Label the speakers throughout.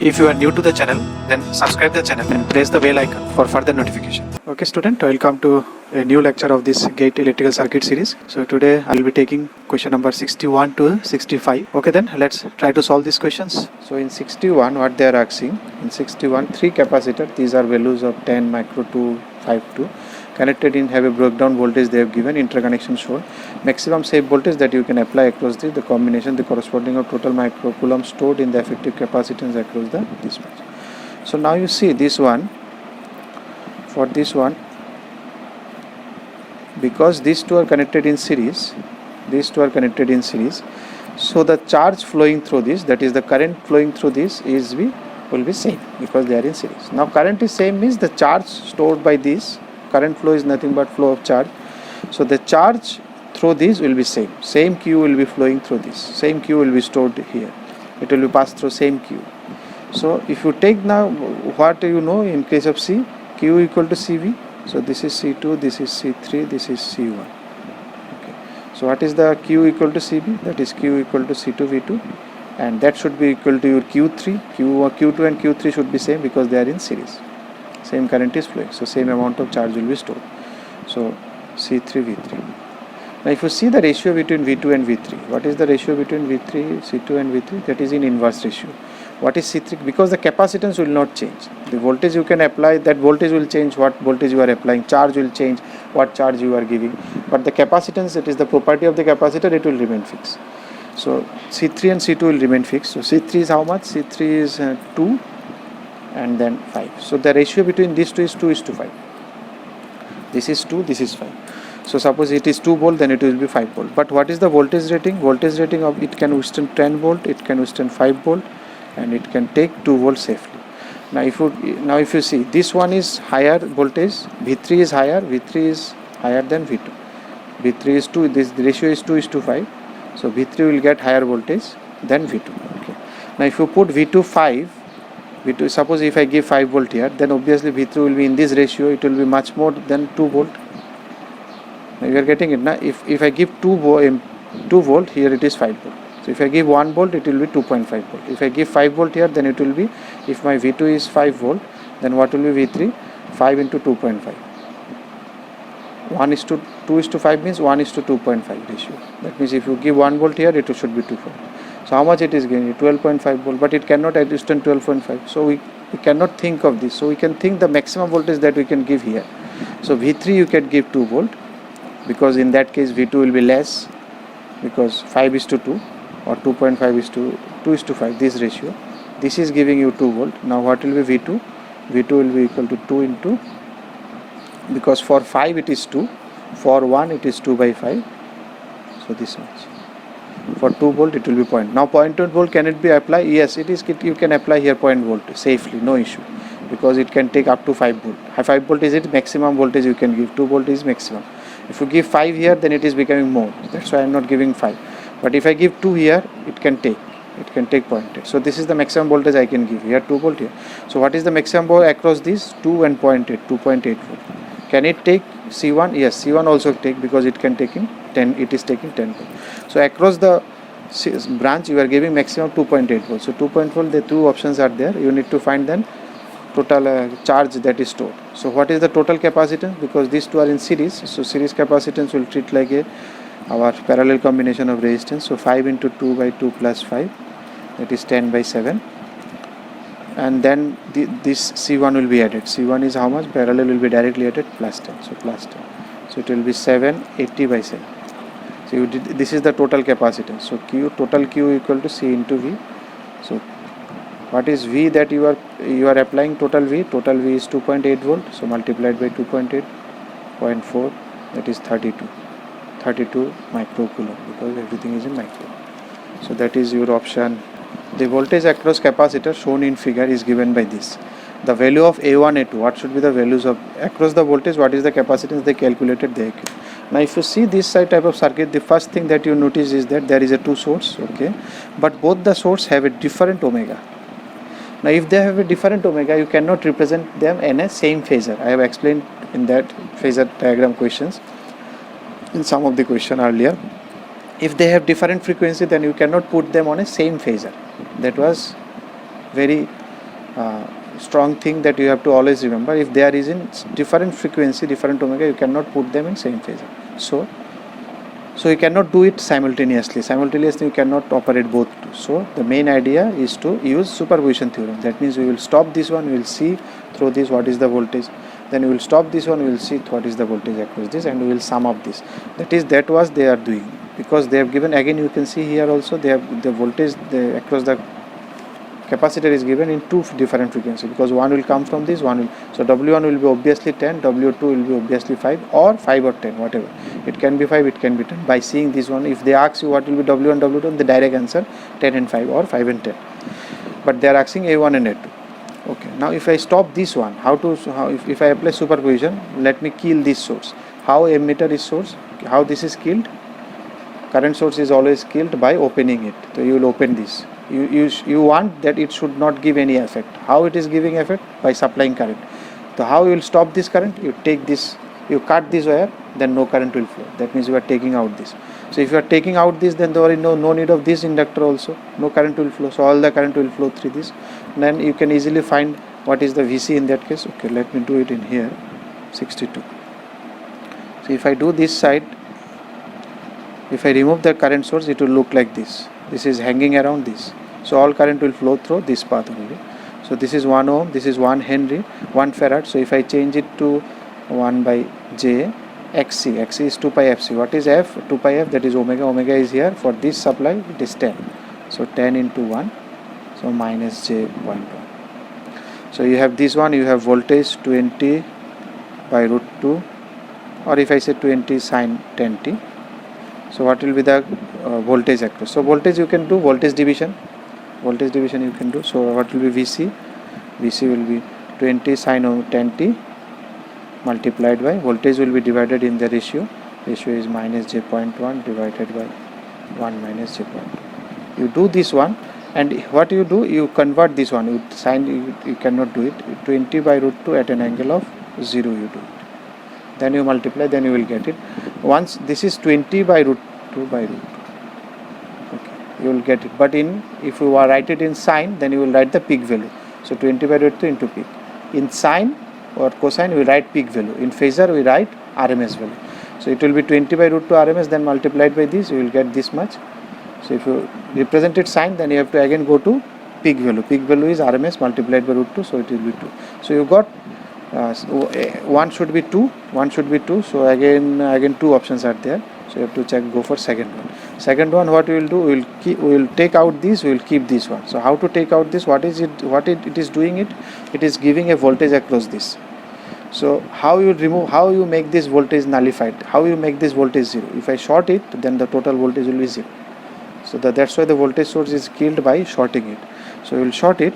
Speaker 1: If you are new to the channel, then subscribe the channel and press the bell icon for further notification. Okay student, welcome to a new lecture of this GATE electrical circuit series. So today I will be taking question number 61 to 65. Okay, then let's try to solve these questions.
Speaker 2: So in 61 what they are asking, in 61 three capacitor, these are values of 10 micro 2 5 2 connected in, have a breakdown voltage they have given, interconnection shown, maximum safe voltage that you can apply across the combination, the corresponding of total microcoulomb stored in the effective capacitance across the dispatch. So now you see this one, for this one, because these two are connected in series, so the charge flowing through this, that is the current flowing through this, will be same because they are in series. Now current is same means the charge stored by this, current flow is nothing but flow of charge, so the charge through this will be same Q will be flowing through this, same Q will be stored here, it will be passed through same Q. So if you take now what you know in case of C, Q equal to CV, so this is C2, this is C3, this is C1. Okay. So what is the Q equal to CB? That is Q equal to C2 V2, and that should be equal to your Q3. Q2 and Q3 should be same because they are in series. Same current is flowing, so same amount of charge will be stored. So C3 V3. Now if you see the ratio between V2 and V3, what is the ratio between V3, C2 and V3? That is in inverse ratio. What is C3? Because the capacitance will not change. The voltage you can apply, that voltage will change what voltage you are applying, charge will change what charge you are giving, but the capacitance, it is the property of the capacitor, it will remain fixed. So C3 and C2 will remain fixed. So C3 is how much? C3 is 2 and then 5. So the ratio between these two is 2:5. This is 2, this is 5. So suppose it is 2 volt, then it will be 5 volt. But what is the voltage rating? Voltage rating of it can withstand 10 volt, it can withstand 5 volt, and it can take 2 volts safely. Now if you see, this one is higher voltage, V3 is higher than V2. V3 is 2, this ratio is 2:5. So V3 will get higher voltage than V2. Okay. Now if you put V2 5, V2, suppose if I give 5 volt here, then obviously V3 will be in this ratio, it will be much more than 2 volt. Now you are getting it now. If I give 2 volt here, it is 5 volt. So if I give 1 volt, it will be 2.5 volt. If I give 5 volt here, then it will be, if my V2 is 5 volt, then what will be V3? 5 into 2.5. 2:5 means 1:2.5 ratio. That means if you give 1 volt here, it should be 2 volt. So how much it is gaining? 12.5 volt, but it cannot withstand 12.5. So we cannot think of this. So we can think the maximum voltage that we can give here. So V3 you can give 2 volt, because in that case V2 will be less, because 5:2 or 2.5:2:5, this ratio. This is giving you 2 volt. Now what will be V2? V2 will be equal to 2 into, because for 5 it is 2, for 1 it is 2/5, so this much. For 2 volt it will be point. Now 0.2 volt, can it be applied? Yes, it is. You can apply here 0.1 volt safely, no issue, because it can take up to 5 volt. 5 volt is it maximum voltage you can give, 2 volt is maximum. If you give 5 here, then it is becoming more, that's why I am not giving 5. But if I give 2 here, it can take 0.8. So this is the maximum voltage I can give here, 2 volt here. So what is the maximum volt across these? 2 and 0.8, 2.8 volt. Can it take C1? Yes, C1 also take, because it can take in 10, it is taking 10 volt. So across the branch you are giving maximum 2.8 volt. So 2.8 volt, the two options are there. You need to find then total charge that is stored. So what is the total capacitance? Because these two are in series, so series capacitance will treat like our parallel combination of resistance. So 5 into 2 by 2 plus 5, that is 10/7. And then this C1 will be added. C1 is how much? Parallel will be directly added, plus 10. So plus 10. So it will be 780/7. So this is the total capacitance. So total Q equal to C into V. So what is V that you are applying? Total V is 2.8 volt. So multiplied by 2.8, 0.4, that is 32 microcoulomb, because everything is in micro. So that is your option. The voltage across capacitor shown in figure is given by this. The value of A1, A2, what should be the values of across the voltage, what is the capacitance they calculated there. Now if you see this type of circuit, the first thing that you notice is that there is a 2 source, okay, but both the source have a different omega. Now if they have a different omega, you cannot represent them in a same phasor. I have explained in that phasor diagram questions, in some of the question earlier. If they have different frequency, then you cannot put them on a same phasor. That was very strong thing that you have to always remember. If they are in different frequency, different omega, you cannot put them in same phasor. So you cannot do it simultaneously. Simultaneously you cannot operate both. So the main idea is to use superposition theorem. That means we will stop this one, we will see through this what is the voltage. Then we will stop this one, we will see what is the voltage across this, and we will sum up this. That was they are doing, because they have given, again you can see here also they have the voltage across the capacitor is given in two different frequencies, because one will come from this, one will, so W1 will be obviously 10, W2 will be obviously 5 or 10, whatever. It can be 5, it can be 10. By seeing this one, if they ask you what will be W1, W2, the direct answer 10 and 5 or 5 and 10. But they are asking A1 and A2. Okay, now if I stop this one, if I apply superposition, let me kill this source. How emitter is source? How this is killed? Current source is always killed by opening it. So you will open this. You want that it should not give any effect. How it is giving effect? By supplying current. So how you will stop this current? You take this, you cut this wire, then no current will flow. That means you are taking out this. So if you are taking out this, then there is no need of this inductor also. No current will flow. So all the current will flow through this. Then you can easily find what is the VC in that case. Okay, let me do it in here. 62. So if I do this side, if I remove the current source, it will look like this. This is hanging around this. So all current will flow through this path only. So this is 1 ohm, this is 1 Henry, 1 farad. So if I change it to 1 by J, XC is 2 pi FC. What is F? 2 pi F, that is omega. Omega is here. For this supply, it is 10. So 10 into 1, so minus J.1. So you have this one, you have voltage 20 by root 2, or if I say 20 sine 10t. So what will be the voltage across? So voltage you can do voltage division. Voltage division you can do. So what will be VC? VC will be 20 sine 10t multiplied by voltage will be divided in the ratio. Ratio is minus J.1 divided by 1 minus J.2. You do this one, and what you do? You convert this one. You cannot do it. 20 by root 2 at an angle of 0 you do it. Then you multiply, then you will get it. Once this is 20 by root 2 by root 2. Okay, you will get it. But if you write it in sine, then you will write the peak value. So 20 by root 2 into peak. In sine or cosine, we write peak value. In phasor, we write RMS value. So it will be 20 by root 2 RMS, then multiplied by this, you will get this much. So if you represent it sine, then you have to again go to peak value. Peak value is RMS multiplied by root 2, so it will be 2. So you got one should be 2, one should be 2. So again two options are there. So you have to check, go for second one. Second one, what we will do, we will take out this, we will keep this one. So how to take out this? What is it? What it is doing? It is giving a voltage across this. So how you remove? How you make this voltage nullified? How you make this voltage 0? If I short it, then the total voltage will be 0. So that's why the voltage source is killed by shorting it. So we will short it.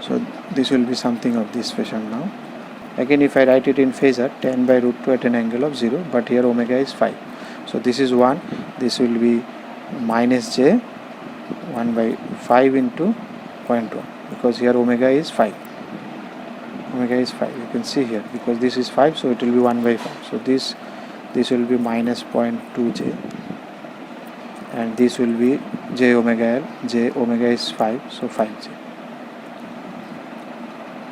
Speaker 2: So this will be something of this fashion now. Again, if I write it in phasor, 10 by root 2 at an angle of 0, but here omega is 5. So this is 1, this will be minus J 1 by 5 into 0.1, because here omega is 5. Omega is 5, you can see here, because this is 5, so it will be 1 by 5. So this will be minus 0.2 J, and this will be J omega L. J omega is 5, so 5J.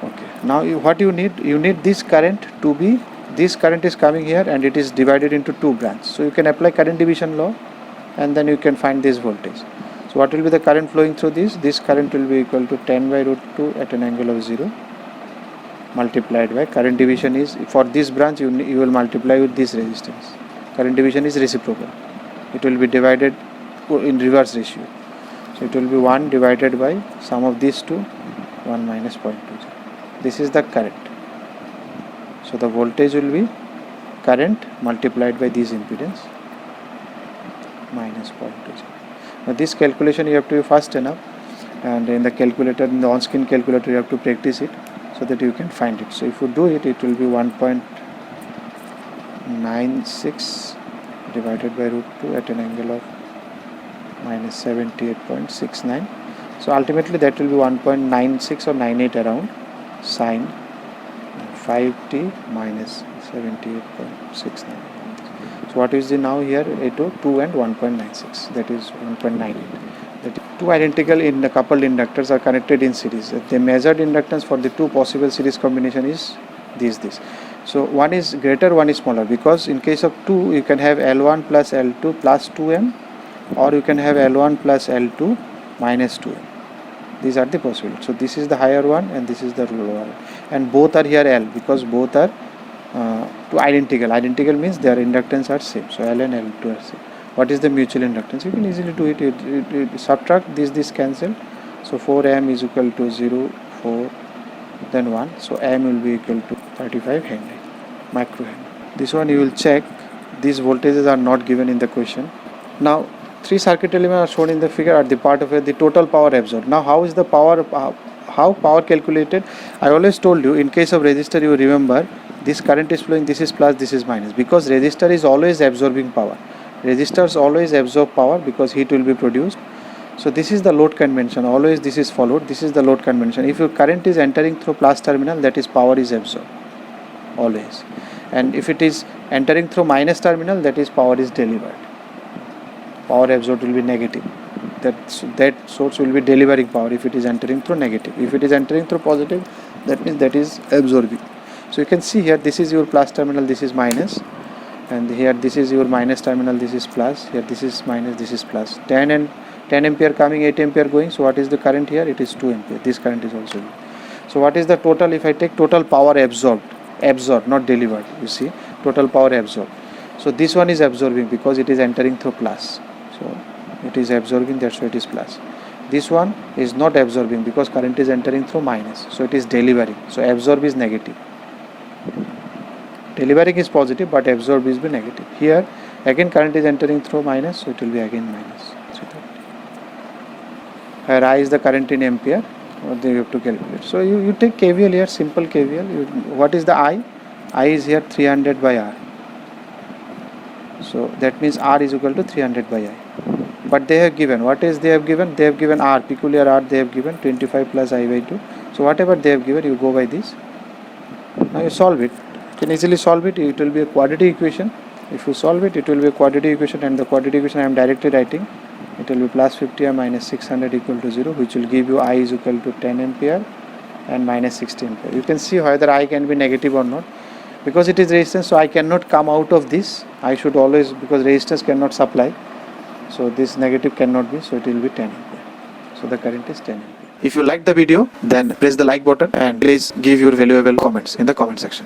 Speaker 2: Okay, now what you need this current to be, this current is coming here and it is divided into two branches. So you can apply current division law, and then you can find this voltage. So what will be the current flowing through this? This current will be equal to 10 by root 2 at an angle of 0 multiplied by, current division is, for this branch you will multiply with this resistance. Current division is reciprocal. It will be divided in reverse ratio. So it will be 1 divided by sum of these two, 1 minus 0.2. This is the current. So the voltage will be current multiplied by this impedance minus 0.2. Now this calculation you have to be fast enough, and in the calculator, in the on-screen calculator, you have to practice it so that you can find it. So if you do it, it will be 1.96 divided by root 2 at an angle of minus 78.69. So ultimately that will be 1.96 or 98 around sine 5t minus 78.69. So what is the now here? 2 and 1.96, that is 1.98, that is two identical in coupled inductors are connected in series. The measured inductance for the two possible series combination is this. So one is greater, one is smaller, because in case of 2 you can have L1 plus L2 plus 2m, or you can have L1 plus L2 minus 2m. These are the possibilities. So this is the higher one and this is the lower one, and both are here L, because both are two identical. Identical means their inductance are same. So L and L2 are same. What is the mutual inductance? You can easily do it. You subtract this cancel. So 4m is equal to 0, 4, then 1. So m will be equal to 35 Henry, microhenry. This one you will check. These voltages are not given in the question. Now 3 circuit elements are shown in the figure at the part of the total power absorbed. Now how is the power, how power calculated? I always told you, in case of resistor, you remember this current is flowing, this is plus, this is minus, because resistor is always absorbing power. Resistors always absorb power because heat will be produced. So this is the load convention, always this is followed. This is the load convention. If your current is entering through plus terminal, that is power is absorbed always, and if it is entering through minus terminal, that is power is delivered. Power absorbed will be negative. That source will be delivering power if it is entering through negative. If it is entering through positive, that means that is absorbing. So you can see here, this is your plus terminal, this is minus, and here this is your minus terminal, this is plus, here this is minus, this is plus. 10 ampere coming, 8 ampere going. So what is the current here? It is 2 ampere. This current is also. So what is the total? If I take total power absorbed, not delivered, you see, total power absorbed. So this one is absorbing because it is entering through plus. So it is absorbing, that's why it is plus. This one is not absorbing because current is entering through minus. So it is delivering. So absorb is negative. Delivering is positive, but absorb is be negative. Here again current is entering through minus, so it will be again minus. Here I is the current in ampere, what you have to calculate. So you take KVL here, simple KVL. What is the I? I is here 300 by R. So that means R is equal to 300 by I. But they have given, what is they have given? They have given R, peculiar R they have given 25 plus I by 2. So whatever they have given, you go by this. Now you solve it. You can easily solve it. It will be a quadratic equation. If you solve it, it will be a quadratic equation, and the quadratic equation I am directly writing. It will be plus 50 minus 600 equal to 0, which will give you I is equal to 10 ampere and minus 60 ampere. You can see whether I can be negative or not. Because it is resistance, so I cannot come out of this. I should always, because resistance cannot supply. So this negative cannot be, so it will be 10 ampere. So the current is 10 ampere.
Speaker 1: If you like the video, then press the like button and please give your valuable comments in the comment section.